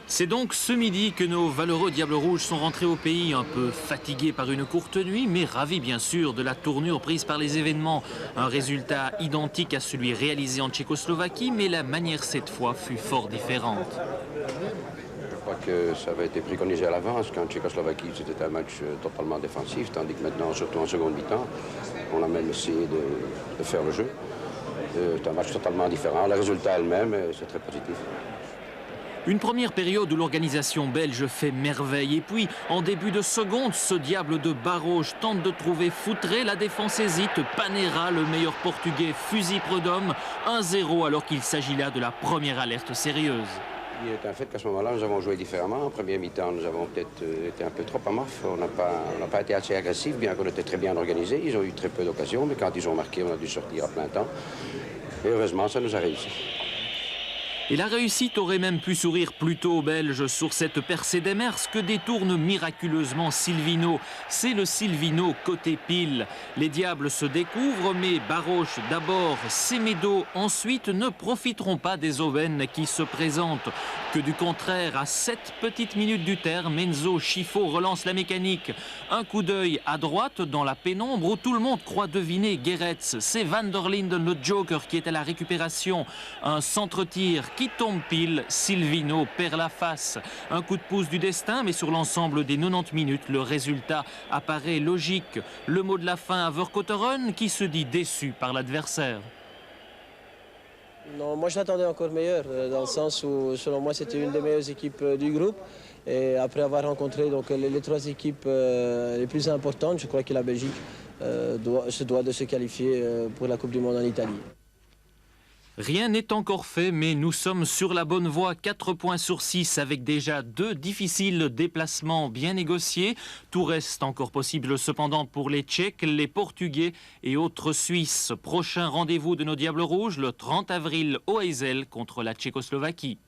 C'est donc ce midi que nos valeureux Diables Rouges sont rentrés au pays, un peu fatigués par une courte nuit, mais ravis bien sûr de la tournure prise par les événements. Un résultat identique à celui réalisé en Tchécoslovaquie, mais la manière cette fois fut fort différente. Je crois que ça avait été préconisé à l'avance qu'en Tchécoslovaquie c'était un match totalement défensif, tandis que maintenant, surtout en seconde mi-temps, on a même essayé de faire le jeu. C'est un match totalement différent. Le résultat est le même, c'est très positif. Une première période où l'organisation belge fait merveille. Et puis, en début de seconde, ce diable de Baroche tente de trouver Foutré. La défense hésite. Panera, le meilleur portugais, fusille Prudhomme. 1-0 alors qu'il s'agit là de la première alerte sérieuse. Il est un fait qu'à ce moment-là, nous avons joué différemment. En première mi-temps, nous avons peut-être été un peu trop amorphes. On n'a pas été assez agressifs, bien qu'on était très bien organisés. Ils ont eu très peu d'occasions, mais quand ils ont marqué, on a dû sortir à plein temps. Et heureusement, ça nous a réussi. Et la réussite aurait même pu sourire plus tôt aux Belges sur cette percée d'Emers que détourne miraculeusement Silvino. C'est le Silvino côté pile. Les Diables se découvrent, mais Baroche d'abord, Semedo ensuite ne profiteront pas des aubaines qui se présentent. Que du contraire, à 7 petites minutes du terme, Enzo Schifo relance la mécanique. Un coup d'œil à droite dans la pénombre où tout le monde croit deviner Geretz. C'est Van der Linden, le Joker, qui est à la récupération. Un centre-tir qui tombe pile, Silvino perd la face. Un coup de pouce du destin, mais sur l'ensemble des 90 minutes, le résultat apparaît logique. Le mot de la fin à Verkotteren qui se dit déçu par l'adversaire. Non, moi je l'attendais encore meilleur, dans le sens où selon moi c'était une des meilleures équipes du groupe. Et après avoir rencontré donc, les 3 équipes les plus importantes, je crois que la Belgique se doit de se qualifier pour la Coupe du Monde en Italie. Rien n'est encore fait, mais nous sommes sur la bonne voie. 4 points sur 6 avec déjà 2 difficiles déplacements bien négociés. Tout reste encore possible cependant pour les Tchèques, les Portugais et autres Suisses. Prochain rendez-vous de nos Diables Rouges le 30 avril au Heysel contre la Tchécoslovaquie.